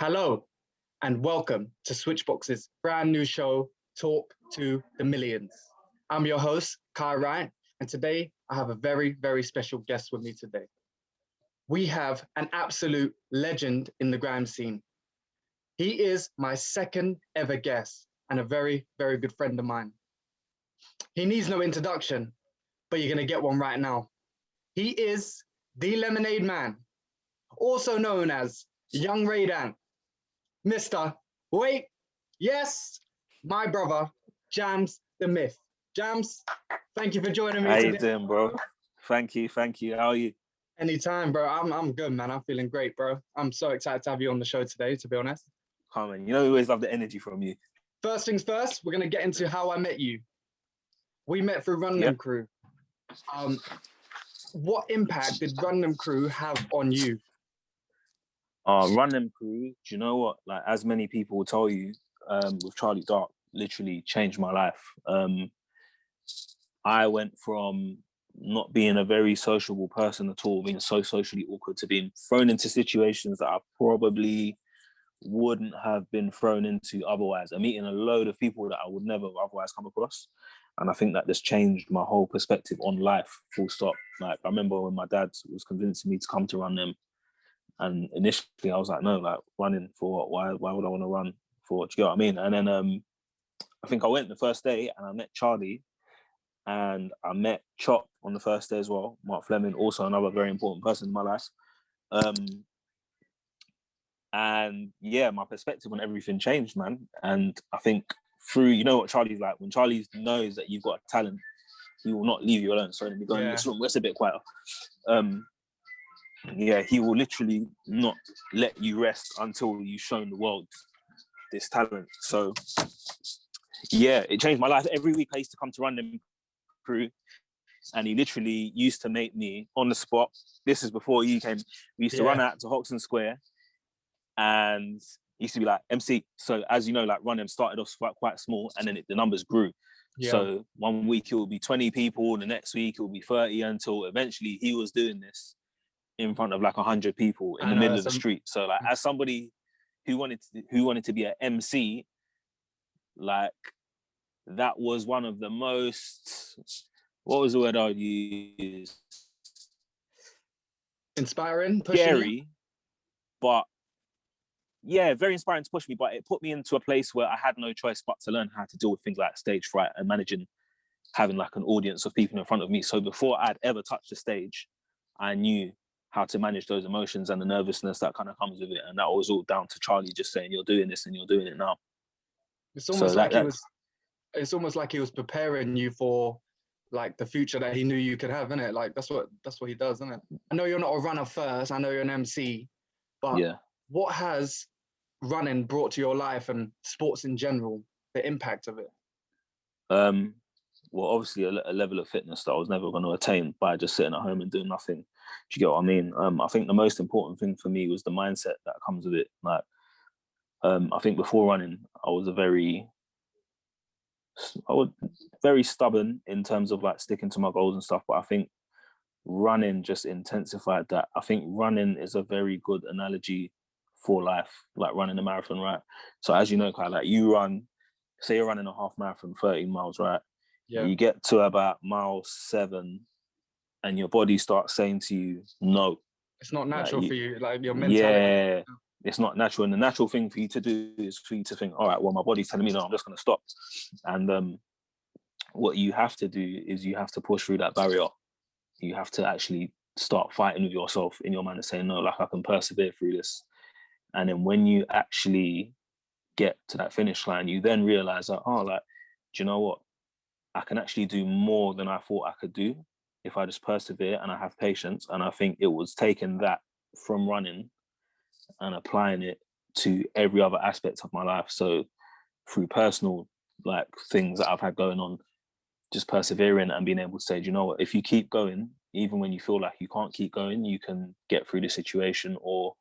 Hello and welcome to Switchbox's brand new show, Talk to the Millions. I'm your host, Kai Wright, and today I have a very, very special guest with me today. We have an absolute legend in the grime scene. He is my second ever guest and a very, very good friend of mine. He needs no introduction, but you're going to get one right now. He is the Lemonade Man, also known as Young Raydan. Mr. Wait, yes, my brother, Jammz the Myth. Jammz, thank you for joining me How today. you doing, bro? Thank you. How are you? Anytime, bro. I'm good, man. I'm feeling great, bro. I'm so excited to have you on the show today, to be honest. Come on, you know we always love the energy from you. First things first, we're going to get into how I met you. We met through Run Them Crew. What impact did Run Them Crew have on you? Run Them Crew, do you know what? Like, as many people will tell you, with Charlie Dark, literally changed my life. I went from not being a very sociable person at all, being so socially awkward, to being thrown into situations that I probably wouldn't have been thrown into otherwise, and meeting a load of people that I would never otherwise come across. And I think that just changed my whole perspective on life, full stop. Like, I remember when my dad was convincing me to come to Run Them, and initially I was like, no, like, running for what? Why would I want to run for? Do you know what I mean? And then I think I went the first day and I met Charlie, and I met Chop on the first day as well. Mark Fleming, also another very important person in my life. And yeah, my perspective on everything changed, man. And I think through, you know what Charlie's like, when Charlie knows that you've got a talent, he will not leave you alone. So let me go in this room, it's a bit quieter. Yeah, he will literally not let you rest until you've shown the world this talent. So yeah, it changed my life. Every week I used to come to Run Them Crew, and he literally used to make me on the spot. This is before you came. We used to run out to Hoxton Square, and he used to be like, MC. So as you know, like, Run Them started off quite small, and then the numbers grew. Yeah. So one week it will be 20 people, the next week it will be 30, until eventually he was doing this in front of like 100 people in the middle of the street. So like, as somebody who wanted to be an MC, like, that was one of the most, what was the word I'd use? Inspiring, scary, but yeah, very inspiring to push me. But it put me into a place where I had no choice but to learn how to deal with things like stage fright and managing, having like an audience of people in front of me. So before I'd ever touched the stage, I knew how to manage those emotions and the nervousness that kind of comes with it. And that was all down to Charlie just saying, you're doing this and you're doing it now. It's almost it's almost like he was preparing you for like the future that he knew you could have, isn't it? Like, that's what he does, isn't it? I know you're not a runner first, I know you're an MC, but yeah, what has running brought to your life and sports in general, the impact of it? Well, obviously a level of fitness that I was never going to attain by just sitting at home and doing nothing. Do you get what I mean? I think the most important thing for me was the mindset that comes with it. Like, I think before running, I was very stubborn in terms of like sticking to my goals and stuff. But I think running just intensified that. I think running is a very good analogy for life, like running a marathon, right? So as you know, Kai, like, you run, say you're running a half marathon, 13 miles, right? Yeah. You get to about mile 7 and your body starts saying to you, no. It's not natural for you, like your mentality. Yeah, it's not natural. And the natural thing for you to do is for you to think, all right, well, my body's telling me no, I'm just going to stop. And what you have to do is you have to push through that barrier. You have to actually start fighting with yourself in your mind and saying, no, like, I can persevere through this. And then when you actually get to that finish line, you then realize that, oh, like, do you know what? I can actually do more than I thought I could do if I just persevere and I have patience. And I think it was taking that from running and applying it to every other aspect of my life. So through personal, like, things that I've had going on, just persevering and being able to say, do you know what, if you keep going, even when you feel like you can't keep going, you can get through the situation. Or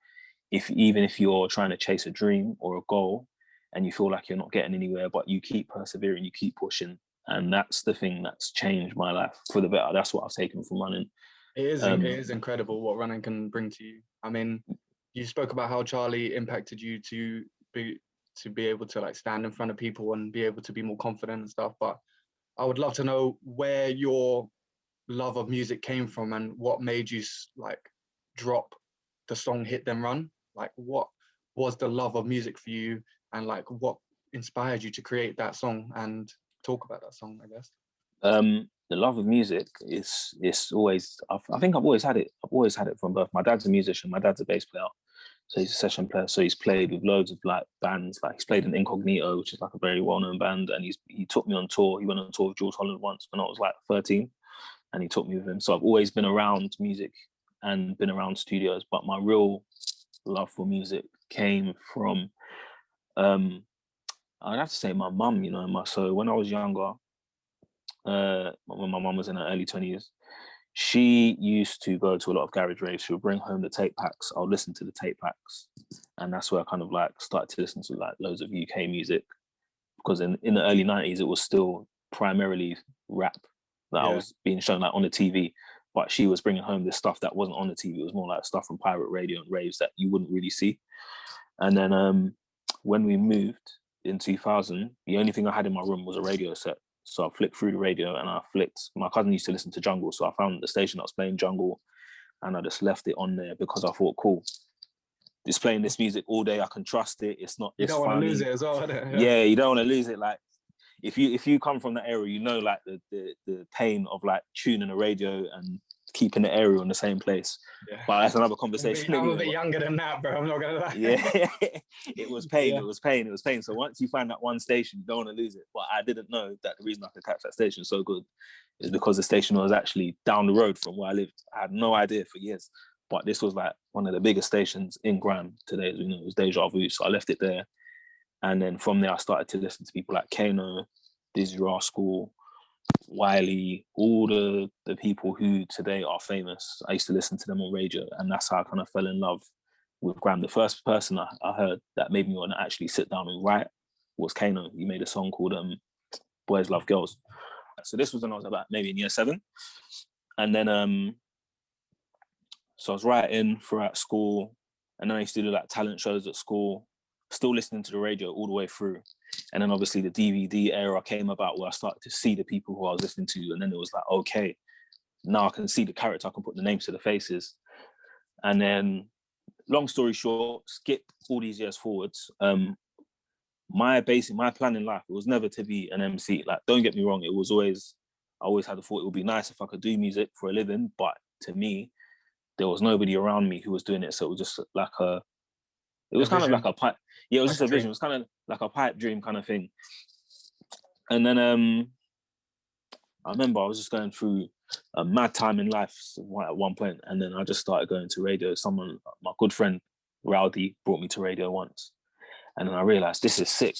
even if you're trying to chase a dream or a goal and you feel like you're not getting anywhere, but you keep persevering, you keep pushing. And that's the thing that's changed my life for the better. That's what I've taken from running. It is incredible what running can bring to you. I mean, you spoke about how Charlie impacted you to be able to like stand in front of people and be able to be more confident and stuff. But I would love to know where your love of music came from and what made you like drop the song Hit Then Run. Like, what was the love of music for you, and like what inspired you to create that song and talk about that song, I guess? The love of music is always, I think I've always had it. I've always had it from birth. My dad's a musician. My dad's a bass player. So he's a session player. So he's played with loads of like bands. Like he's played in Incognito, which is like a very well-known band. And he took me on tour. He went on tour with Jules Holland once when I was like 13, and he took me with him. So I've always been around music and been around studios. But my real love for music came from, I'd have to say my mum. You know, so when I was younger, when my mum was in her early 20s, she used to go to a lot of garage raves. She would bring home the tape packs. I'll listen to the tape packs. And that's where I kind of like started to listen to like loads of UK music. Because in the early 90s, it was still primarily rap that I was being shown like on the TV. But she was bringing home this stuff that wasn't on the TV. It was more like stuff from pirate radio and raves that you wouldn't really see. And then when we moved in 2000, the only thing I had in my room was a radio set. So I flicked through the radio and my cousin used to listen to Jungle. So I found the station that was playing Jungle and I just left it on there because I thought, cool, it's playing this music all day. I can trust it. It's not, you don't want to lose it as well. Yeah, you don't want to lose it. Like if you come from that era, you know, like the pain of like tuning a radio and keeping the area in the same place. Yeah. But that's another conversation. I'm a bit younger than that, bro. I'm not gonna lie. Yeah, it was pain. Yeah. It was pain. So once you find that one station, you don't want to lose it. But I didn't know that the reason I could catch that station so good is because the station was actually down the road from where I lived. I had no idea for years. But this was like one of the biggest stations in Grime today. You know, it was Deja Vu. So I left it there. And then from there, I started to listen to people like Kano, Dizzy Rascal, Wiley, all the people who today are famous. I used to listen to them on radio, and that's how I kind of fell in love with Grime. The first person I heard that made me want to actually sit down and write was Kano. He made a song called Boys Love Girls. So this was when I was about maybe in year 7. And then, so I was writing throughout school, and then I used to do like talent shows at school, still listening to the radio all the way through. And then obviously the DVD era came about where I started to see the people who I was listening to. And then it was like, okay, now I can see the character, I can put the names to the faces. And then long story short, skip all these years forwards. My plan in life, it was never to be an MC. Like, don't get me wrong. I always had the thought it would be nice if I could do music for a living. But to me, there was nobody around me who was doing it. So it was just like it was kind of like a pipe. Yeah, it was just a vision. It was kind of like a pipe dream kind of thing. And then I remember I was just going through a mad time in life at one point, and then I just started going to radio. My good friend Rowdy, brought me to radio once, and then I realized this is sick.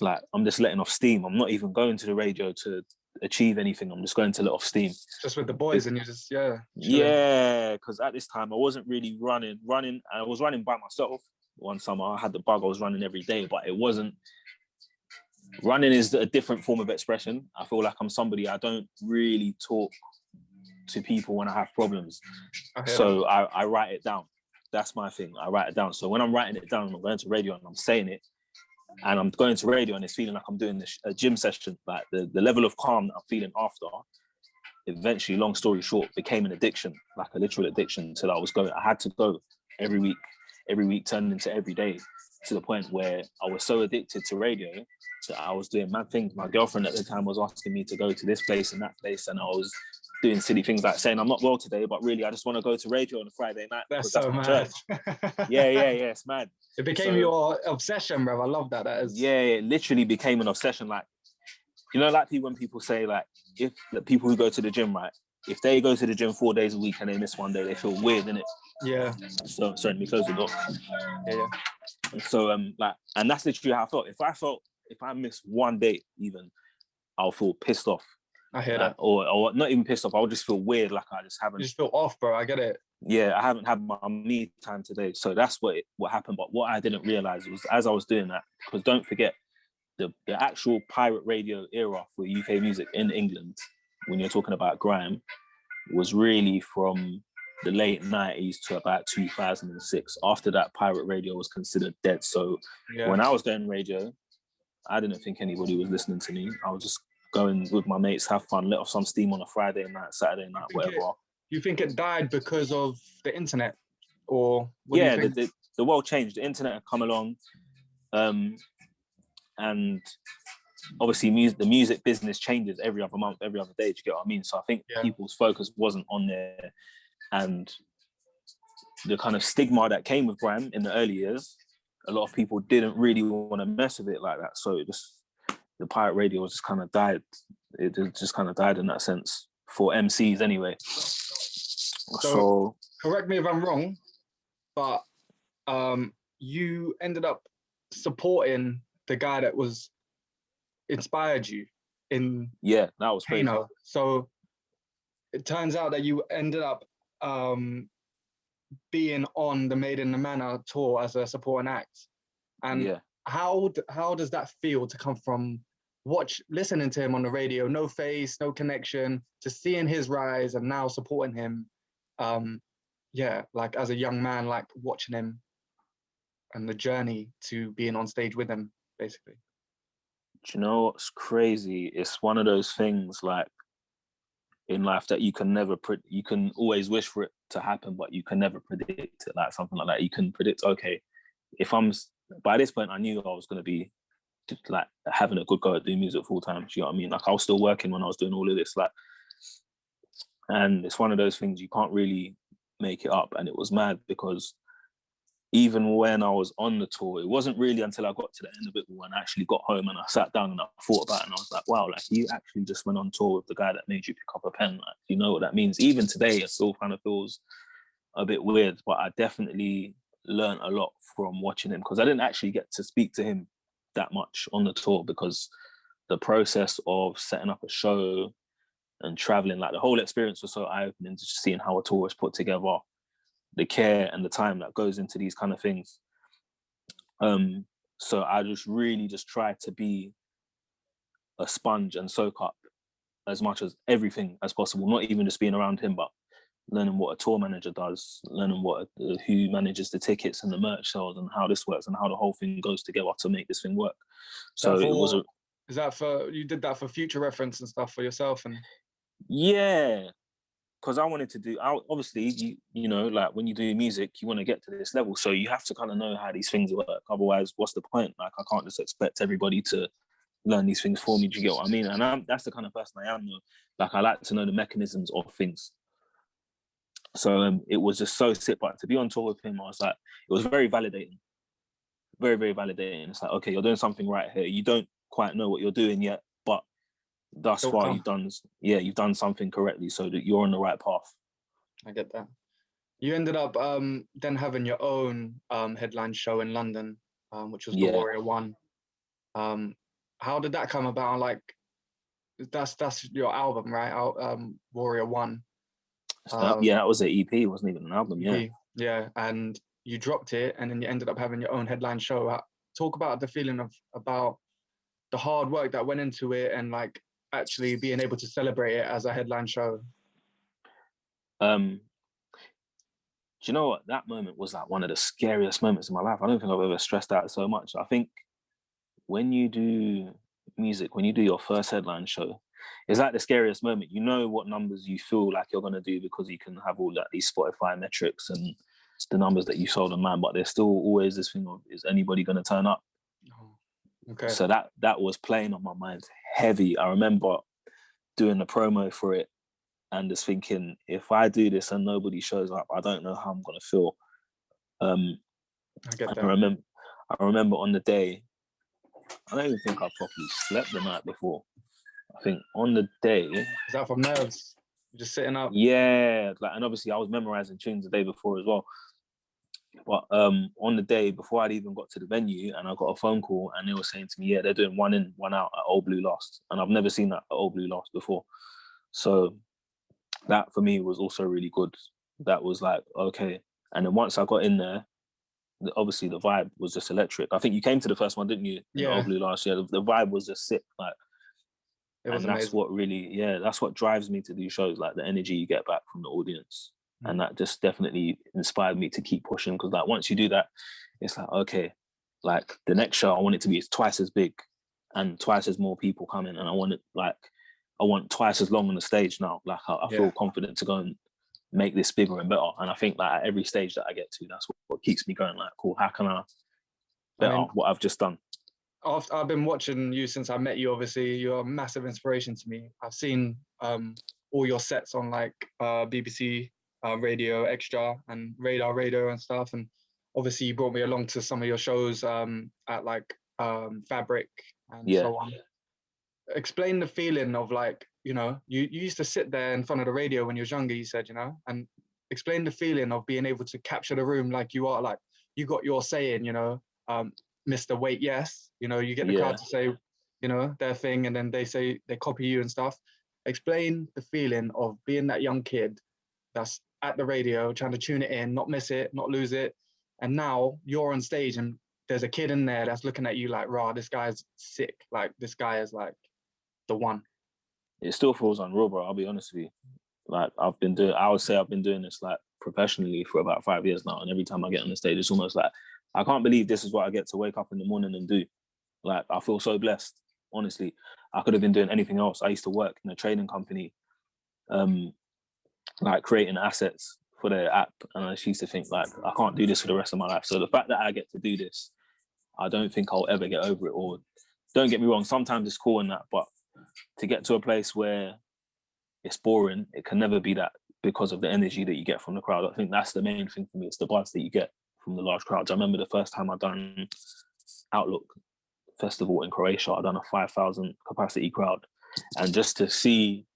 Like, I'm just letting off steam. I'm not even going to the radio to achieve anything. I'm just going to let off steam. Just with the boys, and you just Yeah, because at this time I wasn't really running. I was running by myself. One summer I had the bug. I was running every day, but it wasn't. Running is a different form of expression. I feel like I'm somebody, I don't really talk to people when I have problems. So I write it down. That's my thing. I write it down. So when I'm writing it down, I'm going to radio and I'm saying it, and I'm going to radio and it's feeling like I'm doing a gym session. Like the level of calm that I'm feeling after, eventually, long story short, became an addiction, like a literal addiction, till I had to go every week turned into every day, to the point where I was so addicted to radio that I was doing mad things. My girlfriend at the time was asking me to go to this place and that place, and I was doing silly things like saying I'm not well today, but really I just want to go to radio on a Friday night. That's so mad. Church. Yeah, it's mad. It became your obsession, bro. I love that. Yeah, it literally became an obsession. Like, you know, like when people say, like, if the people who go to the gym, right, if they go to the gym 4 days a week and they miss one day, they feel weird, innit? Yeah. So sorry, let me close the door. Yeah. So and that's literally how I felt. If I miss one day, even, I'll feel pissed off. I hear that. Or not even pissed off. I'll just feel weird, like I just haven't. You just feel off, bro. I get it. Yeah, I haven't had my me time today. So that's what happened. But what I didn't realize was, as I was doing that, because don't forget, the actual pirate radio era for UK music in England, when you're talking about grime, was really from the late 90s to about 2006. After that, pirate radio was considered dead. So when I was doing radio, I didn't think anybody was listening to me. I was just going with my mates, have fun, let off some steam on a Friday night, Saturday night, whatever. You think it died because of the internet? Or what yeah, do you think? the world changed. The internet had come along. And obviously the music business changes every other month, every other day. Do you get what I mean? So I think people's focus wasn't on there, and the kind of stigma that came with grime in the early years, a lot of people didn't really want to mess with it like that. So the pirate radio just kind of died. It just kind of died in that sense for MCs anyway. So correct me if I'm wrong, but you ended up supporting the guy that was inspired you in that was crazy. Kano. So it turns out that you ended up being on the Made in the Manor tour as a supporting act. And how does that feel to come from listening to him on the radio, no face, no connection, to seeing his rise and now supporting him? Like as a young man, like watching him and the journey to being on stage with him, basically. Do you know what's crazy? It's one of those things like in life that you can never you can always wish for it to happen, but you can never predict it. Like something like that, you can predict, okay, by this point I knew I was going to be like having a good go at doing music full time. Do you know what I mean? Like I was still working when I was doing all of this, like, and it's one of those things you can't really make it up. And it was mad because even when I was on the tour, it wasn't really until I got to the end of it when I actually got home and I sat down and I thought about it, and I was like, wow, like you actually just went on tour with the guy that made you pick up a pen. Like, you know what that means? Even today, it still kind of feels a bit weird, but I definitely learned a lot from watching him, because I didn't actually get to speak to him that much on the tour because the process of setting up a show and traveling, like the whole experience was so eye-opening, just seeing how a tour is put together, the care and the time that goes into these kind of things. So I just try to be a sponge and soak up as much as everything as possible, not even just being around him, but learning what a tour manager does, learning who manages the tickets and the merch sales and how this works and how the whole thing goes together to make this thing work. So is that for, you did that for future reference and stuff for yourself? And yeah, because I wanted to do, obviously, you know, like when you do music, you want to get to this level. So you have to kind of know how these things work. Otherwise, what's the point? Like, I can't just expect everybody to learn these things for me. Do you get what I mean? And that's the kind of person I am, though. Like, I like to know the mechanisms of things. So it was just so sick. But to be on tour with him, I was like, it was very validating. Very, very validating. It's like, okay, you're doing something right here. You don't quite know what you're doing yet, but thus far you've done something correctly, so that you're on the right path. I get that. You ended up then having your own headline show in London, which was the Warrior One. How did that come about? Like, that's your album, right? Warrior One. That was an EP. It wasn't even an album. EP, yeah, and you dropped it, and then you ended up having your own headline show. Talk about the feeling about the hard work that went into it, and like actually being able to celebrate it as a headline show. Do you know what? That moment was like one of the scariest moments in my life. I don't think I've ever stressed out so much. I think when you do music, when you do your first headline show, it's like the scariest moment. You know what numbers you feel like you're gonna do because you can have all that these Spotify metrics and the numbers that you sold online, but there's still always this thing of, is anybody gonna turn up? Okay. So that was playing on my mind heavy. I remember doing the promo for it and just thinking, if I do this and nobody shows up, I don't know how I'm gonna feel. I get that. I remember on the day, I don't even think I properly slept the night before. I think on the day. Is that from nerves? Just sitting up? Yeah, like, and obviously I was memorizing tunes the day before as well. But on the day before I'd even got to the venue, and I got a phone call, and they were saying to me, yeah, they're doing 1 in, 1 out at Old Blue Last. And I've never seen that at Old Blue Last before. So that for me was also really good. That was like, okay. And then once I got in there, obviously the vibe was just electric. I think you came to the first one, didn't you? Yeah. Old Blue Last year. The vibe was just sick. Like, it was and amazing. That's what really, that's what drives me to do shows, like the energy you get back from the audience. And that just definitely inspired me to keep pushing, because like once you do that, it's like, okay, like the next show I want it to be twice as big and twice as more people coming, and I want twice as long on the stage now. Like I feel confident to go and make this bigger and better. And I think like at every stage that I get to, that's what keeps me going. Like, cool, how can I better what I've just done? I've been watching you since I met you. Obviously, you're a massive inspiration to me. I've seen all your sets on like BBC Radio Extra and Radar Radio and stuff. And obviously, you brought me along to some of your shows at like Fabric and so on. Explain the feeling of like, you know, you used to sit there in front of the radio when you was younger, you said, you know, and explain the feeling of being able to capture the room like you are, like you got your saying, you know, Mr. Wait, yes, you know, you get the crowd to say, you know, their thing, and then they say, they copy you and stuff. Explain the feeling of being that young kid that's at the radio, trying to tune it in, not miss it, not lose it. And now you're on stage and there's a kid in there that's looking at you like, rah, this guy's sick. Like, this guy is like the one. It still feels unreal, bro. I'll be honest with you. Like I would say I've been doing this like professionally for about 5 years now. And every time I get on the stage, it's almost like, I can't believe this is what I get to wake up in the morning and do. Like, I feel so blessed, honestly. I could have been doing anything else. I used to work in a trading company, like creating assets for their app. And I used to think like, I can't do this for the rest of my life. So the fact that I get to do this, I don't think I'll ever get over it. Or don't get me wrong, sometimes it's cool and that, but to get to a place where it's boring, it can never be that, because of the energy that you get from the crowd. I think that's the main thing for me. It's the buzz that you get from the large crowds. I remember the first time I done Outlook Festival in Croatia, I done a 5,000 capacity crowd, and just to see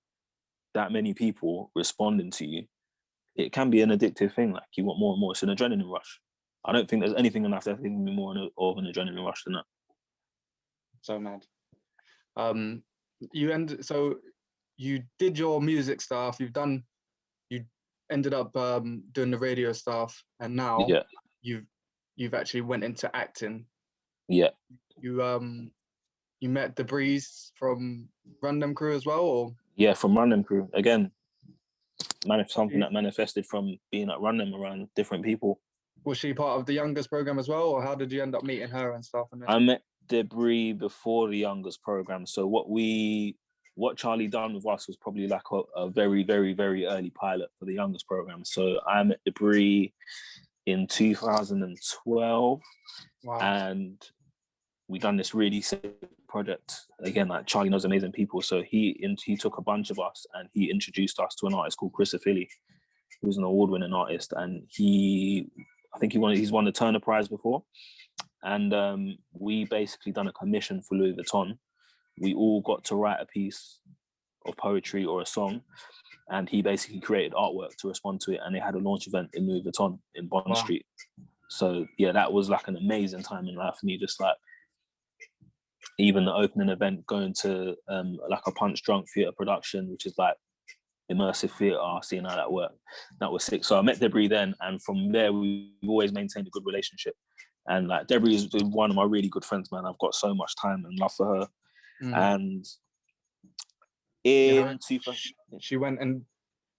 that many people responding to you, it can be an addictive thing. Like, you want more and more. It's an adrenaline rush. I don't think there's anything enough that's giving me more of an adrenaline rush than that. So mad. So you did your music stuff. You ended up doing the radio stuff, and now you've actually went into acting. Yeah. You met the Breeze from Run Them Crew as well, or? Yeah, from Run Them Crew. Again, something that manifested from being at Run Them around different people. Was she part of the Youngest program as well, or how did you end up meeting her and stuff? I met Debris before the Youngest program. So what Charlie done with us was probably like a very, very, very early pilot for the Youngest program. So I met Debris in 2012. Wow. And we done this really sick project. Again, like, Charlie knows amazing people. So he took a bunch of us and he introduced us to an artist called Chris Affili, who's an award-winning artist. And I think he's won the Turner Prize before. And we basically done a commission for Louis Vuitton. We all got to write a piece of poetry or a song, and he basically created artwork to respond to it. And they had a launch event in Louis Vuitton in Bond Street. So yeah, that was like an amazing time in life for me. Just like, even the opening event, going to like a Punch Drunk theatre production, which is like immersive theatre, seeing how that worked. That was sick. So I met Debris then, and from there we've always maintained a good relationship. And like, Debris is one of my really good friends, man. I've got so much time and love for her. And she went and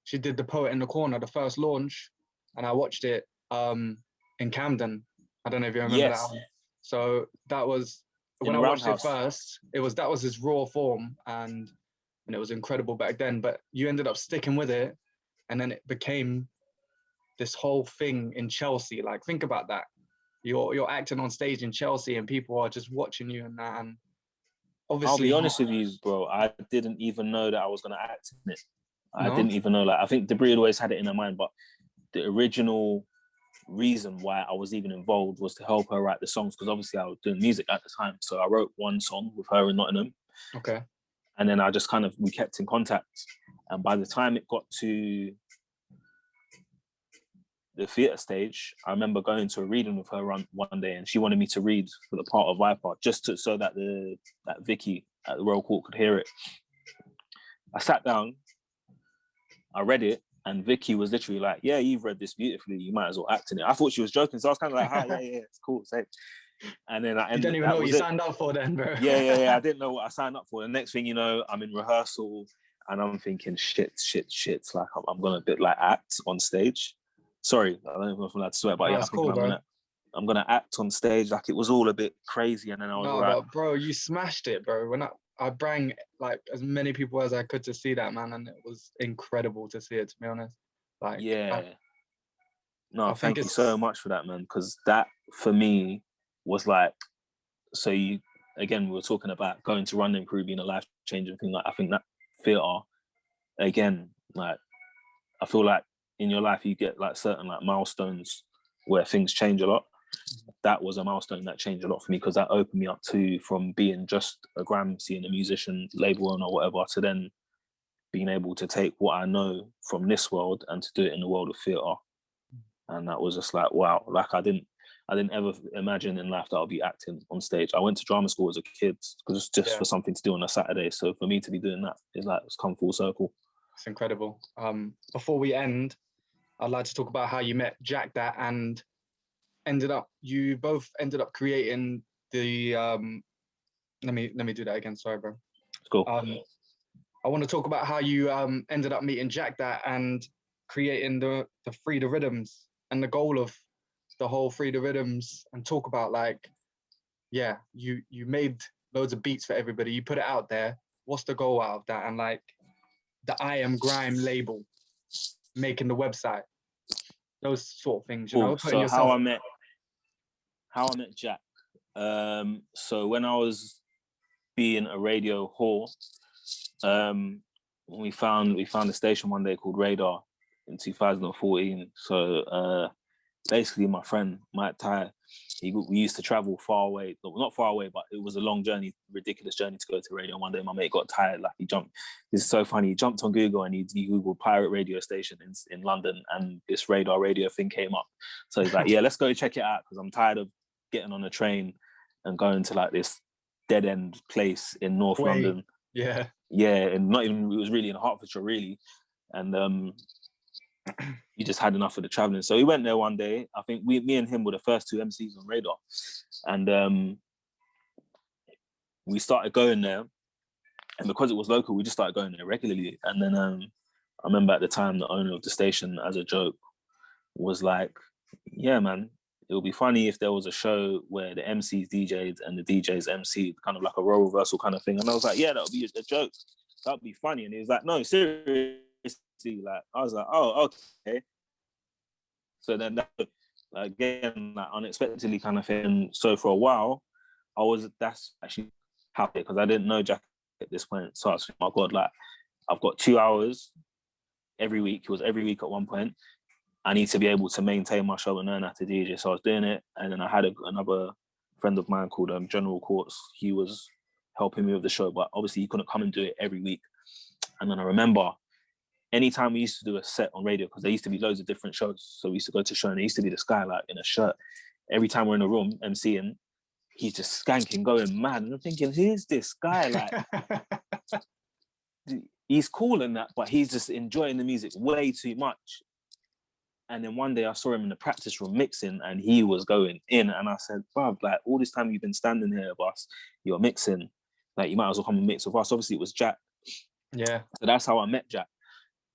she did the Poet in the Corner, the first launch, and I watched it in Camden. I don't know if you remember that one. So that was when I watched it first. That was his raw form, and it was incredible back then. But you ended up sticking with it, and then it became this whole thing in Chelsea. Like, think about that. You're acting on stage in Chelsea, and people are just watching you and that. And obviously, I'll be honest with you, bro. I didn't even know that I was gonna act in it. I didn't even know. Like, I think Debris always had it in her mind, but the original reason why I was even involved was to help her write the songs, because obviously I was doing music at the time. So I wrote one song with her in Nottingham. Okay. And then I just we kept in contact. And by the time it got to the theatre stage, I remember going to a reading with her one day, and she wanted me to read for the part of Viper, just so that that Vicky at the Royal Court could hear it. I sat down, I read it, and Vicky was literally like, "Yeah, you've read this beautifully. You might as well act in it." I thought she was joking, so I was kind of like, "Hi, yeah, it's cool, safe." And then you didn't even know what you signed up for, then, bro. Yeah. I didn't know what I signed up for. The next thing you know, I'm in rehearsal, and I'm thinking, shit. Like I'm gonna bit like act on stage. Sorry, I don't know if I'm allowed to swear, but No, yeah, I it's think cool, bro. I'm gonna act on stage. Like it was all a bit crazy, and then I was No, like, but bro, you smashed it, bro. When I bring like as many people as I could to see that, man, and it was incredible to see it, to be honest. Like, yeah. No, I think thank you so much for that, man. Because that for me was like, so you again, we were talking about going to Run and Crew being a life changing thing. Like I think that theatre, again, like I feel like in your life you get like certain like milestones where things change a lot. That was a milestone that changed a lot for me because that opened me up to from being just a Grime MC and a musician, label owner or whatever, to then being able to take what I know from this world and to do it in the world of theatre. And that was just like, wow, like I didn't ever imagine in life that I'll be acting on stage. I went to drama school as a kid because just for something to do on a Saturday. So for me to be doing that is like, it's come full circle. It's incredible. Before we end, I'd like to talk about how you met Jack Dat and you both ended up creating the let me do that again, sorry, bro. Cool. I want to talk about how you ended up meeting Jack Dat and creating the Free the Rhythms and the goal of the whole Free the Rhythms, and talk about like, yeah, you made loads of beats for everybody, you put it out there. What's the goal out of that? And like the I Am Grime label, making the website, those sort of things, you know. So how I met Jack. So when I was being a radio whore, we found a station one day called Radar in 2014. So basically my friend Mike Ty, we used to travel far away, not far away, but it was a long journey, ridiculous journey to go to radio. One day my mate got tired, like he jumped, this is so funny, he jumped on Google and he Googled pirate radio station in London, and this Radar radio thing came up. So he's like, yeah, let's go check it out because I'm tired of getting on a train and going to like this dead end place in North London. Yeah, and not even, it was really in Hertfordshire really, and he just had enough of the traveling. So he went there one day. I think me and him were the first two MCs on Radar, and we started going there, and because it was local, we just started going there regularly. And then I remember at the time the owner of the station, as a joke, was like, yeah man, it would be funny if there was a show where the MCs DJs and the DJs MC, kind of like a role reversal kind of thing. And I was like, yeah, that would be a joke, that would be funny. And he was like, no, seriously. Like I was like, oh, okay. So then that, again, like unexpectedly kind of thing. So for a while, that's actually happy because I didn't know Jack at this point. So I was, oh my God, like I've got 2 hours every week. It was every week at one point. I need to be able to maintain my show and learn how to DJ. So I was doing it. And then I had another friend of mine called General Courts. He was helping me with the show, but obviously he couldn't come and do it every week. And then I remember anytime we used to do a set on radio, because there used to be loads of different shows. So we used to go to a show and there used to be this guy like in a shirt. Every time we're in a room MCing, he's just skanking, going mad. And I'm thinking, who's this guy? Like, he's cool and that, but he's just enjoying the music way too much. And then one day I saw him in the practice room mixing and he was going in. And I said, bruv, like all this time you've been standing here with us, you're mixing. Like you might as well come and mix with us. Obviously it was Jack. Yeah. So that's how I met Jack.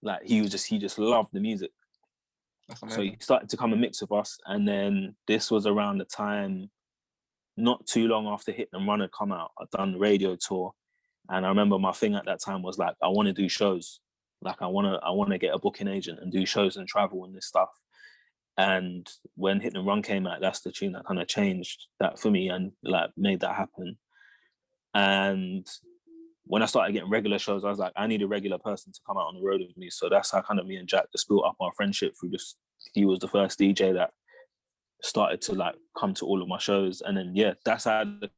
Like he just loved the music. So he started to come and mix with us. And then this was around the time, not too long after Hit and Run had come out, I'd done the radio tour. And I remember my thing at that time was like, I want to do shows. Like I want to get a booking agent and do shows and travel and this stuff. And when Hit and Run came out, that's the tune that kind of changed that for me and like made that happen. And when I started getting regular shows, I was like, I need a regular person to come out on the road with me. So that's how kind of me and Jack just built up our friendship through this. He was the first DJ that started to like come to all of my shows. And then, yeah, that's how the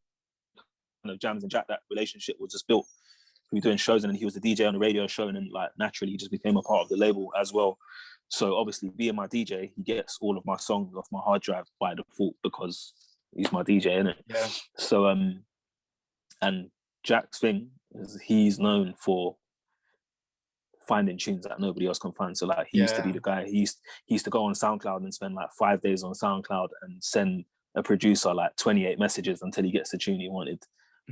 kind of Jammz and Jack, that relationship was just built. We were doing shows and then he was the DJ on the radio show. And then like naturally he just became a part of the label as well. So obviously being my DJ, he gets all of my songs off my hard drive by default because he's my DJ, innit? Yeah. So, and Jack's thing is he's known for finding tunes that nobody else can find. So like he used to be the guy, he used to go on SoundCloud and spend like 5 days on SoundCloud and send a producer like 28 messages until he gets the tune he wanted.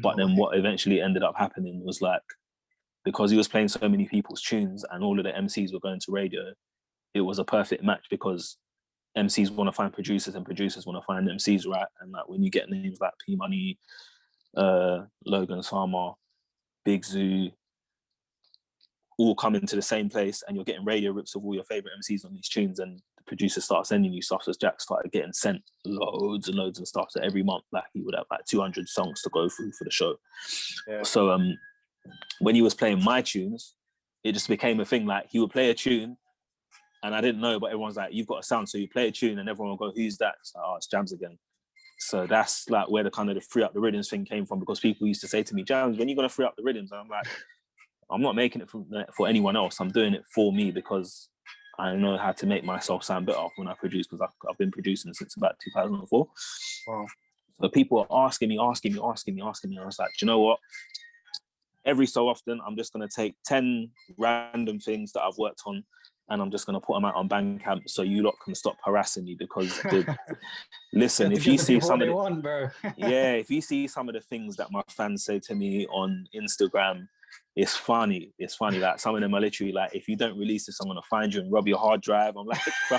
But then what eventually ended up happening was like because he was playing so many people's tunes and all of the MCs were going to radio, it was a perfect match because MCs want to find producers and producers want to find MCs, right? And like when you get names like P Money, Logan Sama, Big Zoo, all coming to the same place, and you're getting radio rips of all your favorite MCs on these tunes, and the producers start sending you stuff. So Jack started getting sent loads and loads of stuff. So every month, like he would have like 200 songs to go through for the show. Yeah. So when he was playing my tunes, it just became a thing. Like he would play a tune, and I didn't know, but everyone's like, "You've got a sound." So you play a tune, and everyone will go, "Who's that?" It's like, "Oh, it's Jammz again." So that's like where the kind of the free up the rhythms thing came from, because people used to say to me, "Jammz, when are you gonna free up the rhythms?" And I'm like, I'm not making it for anyone else. I'm doing it for me because I know how to make myself sound better when I produce, because I've been producing since about 2004. Wow. So people are asking me. And I was like, do you know what? Every so often, I'm just going to take 10 random things that I've worked on and I'm just going to put them out on Bandcamp so you lot can stop harassing me, because listen, if you see some of the, if you see some of the things that my fans say to me on Instagram, it's funny. It's funny. Like some of them are literally like, if you don't release this, I'm gonna find you and rob your hard drive. I'm like, bro,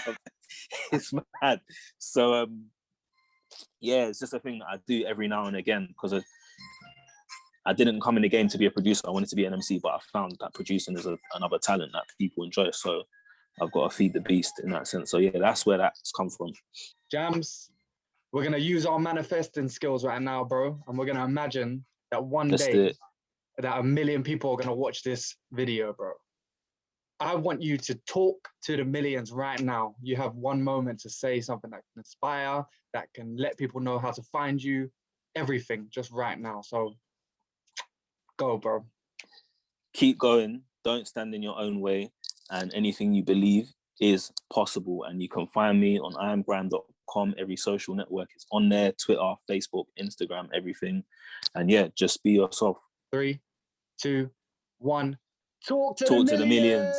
it's mad. So it's just a thing that I do every now and again, because I didn't come in the game to be a producer. I wanted to be an MC, but I found that producing is another talent that people enjoy. So I've got to feed the beast in that sense. So yeah, that's where that's come from. Jammz, we're gonna use our manifesting skills right now, bro, and we're gonna imagine that one day that 1 million people are going to watch this video, bro. I want you to talk to the millions right now. You have one moment to say something that can inspire, that can let people know how to find you, everything just right now. So go, bro. Keep going. Don't stand in your own way. And anything you believe is possible. And you can find me on iamgrime.com. Every social network is on there. Twitter, Facebook, Instagram, everything. And yeah, just be yourself. 3, 2, 1. Talk to the millions.